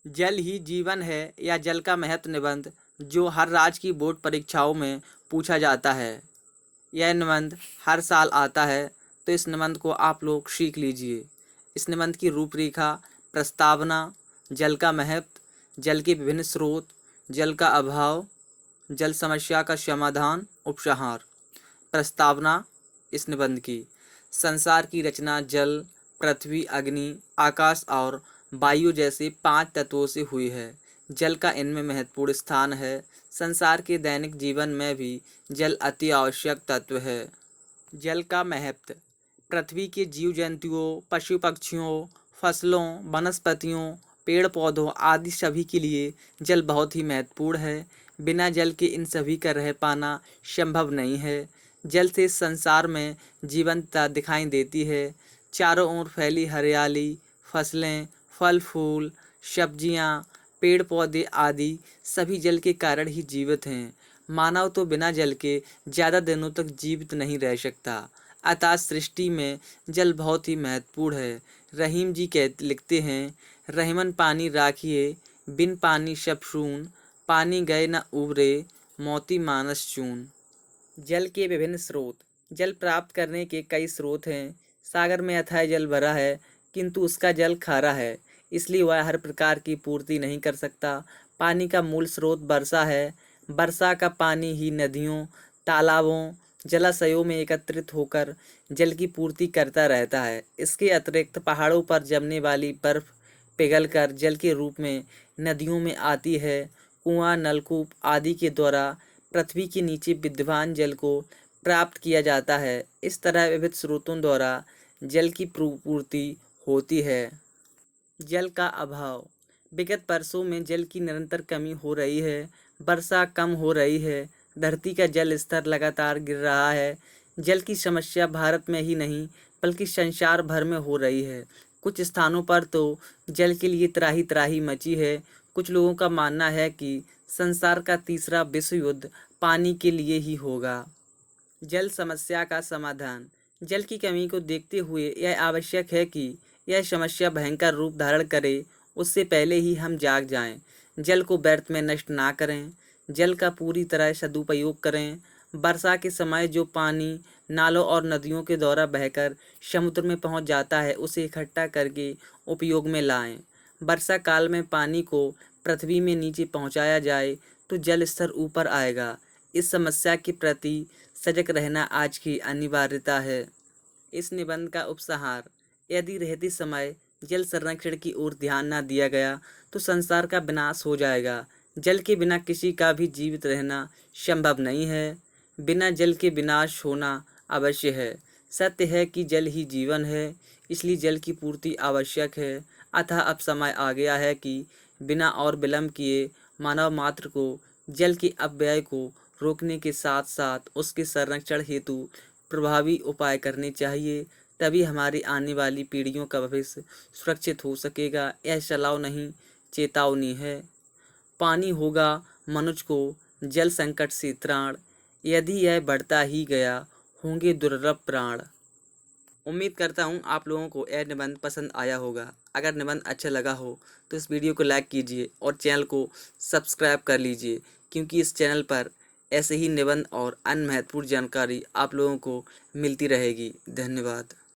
जल ही जीवन है या जल का महत्व निबंध जो हर राज्य की बोर्ड परीक्षाओं में पूछा जाता है। यह निबंध हर साल आता है, तो इस निबंध को आप लोग सीख लीजिए। इस निबंध की रूपरेखा, प्रस्तावना, जल का महत्व, जल के विभिन्न स्रोत, जल का अभाव, जल समस्या का समाधान, उपसंहार। प्रस्तावना इस निबंध की। संसार की रचना जल, पृथ्वी, अग्नि, आकाश और वायु जैसे 5 तत्वों से हुई है। जल का इनमें महत्वपूर्ण स्थान है। संसार के दैनिक जीवन में भी जल अति आवश्यक तत्व है। जल का महत्व। पृथ्वी के जीव जंतुओं, पशु पक्षियों, फसलों, वनस्पतियों, पेड़ पौधों आदि सभी के लिए जल बहुत ही महत्वपूर्ण है। बिना जल के इन सभी का रह पाना संभव नहीं है। जल से संसार में जीवंतता दिखाई देती है। चारों ओर फैली हरियाली, फसलें, फल फूल, सब्जियाँ, पेड़ पौधे आदि सभी जल के कारण ही जीवित हैं। मानव तो बिना जल के ज़्यादा दिनों तक जीवित नहीं रह सकता। अतः सृष्टि में जल बहुत ही महत्वपूर्ण है। रहीम जी लिखते हैं, रहीमन पानी राखिए, बिन पानी सब सून, पानी गए न उबरे, मोती मानस चून। जल के विभिन्न स्रोत। जल प्राप्त करने के कई स्रोत हैं। सागर में अथाह जल भरा है, किंतु उसका जल खारा है, इसलिए वह हर प्रकार की पूर्ति नहीं कर सकता। पानी का मूल स्रोत वर्षा है। वर्षा का पानी ही नदियों, तालाबों, जलाशयों में एकत्रित होकर जल की पूर्ति करता रहता है। इसके अतिरिक्त पहाड़ों पर जमने वाली बर्फ पिघलकर जल के रूप में नदियों में आती है। कुआं, नलकूप आदि के द्वारा पृथ्वी के नीचे विद्यमान जल को प्राप्त किया जाता है। इस तरह विविध स्रोतों द्वारा जल की पूर्ति होती है। जल का अभाव। विगत वर्षों में जल की निरंतर कमी हो रही है। वर्षा कम हो रही है। धरती का जल स्तर लगातार गिर रहा है। जल की समस्या भारत में ही नहीं बल्कि संसार भर में हो रही है। कुछ स्थानों पर तो जल के लिए त्राही त्राही मची है। कुछ लोगों का मानना है कि संसार का तीसरा विश्व युद्ध पानी के लिए ही होगा। जल समस्या का समाधान। जल की कमी को देखते हुए यह आवश्यक है कि यह समस्या भयंकर रूप धारण करे, उससे पहले ही हम जाग जाएं। जल को व्यर्थ में नष्ट ना करें। जल का पूरी तरह सदुपयोग करें। वर्षा के समय जो पानी नालों और नदियों के द्वारा बहकर समुद्र में पहुंच जाता है, उसे इकट्ठा करके उपयोग में लाएं। वर्षा काल में पानी को पृथ्वी में नीचे पहुंचाया जाए तो जल स्तर ऊपर आएगा। इस समस्या के प्रति सजग रहना आज की अनिवार्यता है। इस निबंध का उपसंहार। यदि रहते समय जल संरक्षण की ओर ध्यान न दिया गया तो संसार का विनाश हो जाएगा। जल के बिना किसी का भी जीवित रहना संभव नहीं है। बिना जल के विनाश होना अवश्य है। सत्य है कि जल ही जीवन है, इसलिए जल की पूर्ति आवश्यक है। अतः अब समय आ गया है कि बिना और विलंब किए मानव मात्र को जल के अपव्यय को रोकने के साथ साथ उसके संरक्षण हेतु प्रभावी उपाय करने चाहिए। तभी हमारी आने वाली पीढ़ियों का भविष्य सुरक्षित हो सकेगा। यह सलाह नहीं, चेतावनी है। पानी होगा मनुष्य को जल संकट से त्राण, यदि यह बढ़ता ही गया होंगे दुर्लभ प्राण। उम्मीद करता हूँ आप लोगों को यह निबंध पसंद आया होगा। अगर निबंध अच्छा लगा हो तो इस वीडियो को लाइक कीजिए और चैनल को सब्सक्राइब कर लीजिए, क्योंकि इस चैनल पर ऐसे ही निबंध और अन्य महत्वपूर्ण जानकारी आप लोगों को मिलती रहेगी। धन्यवाद।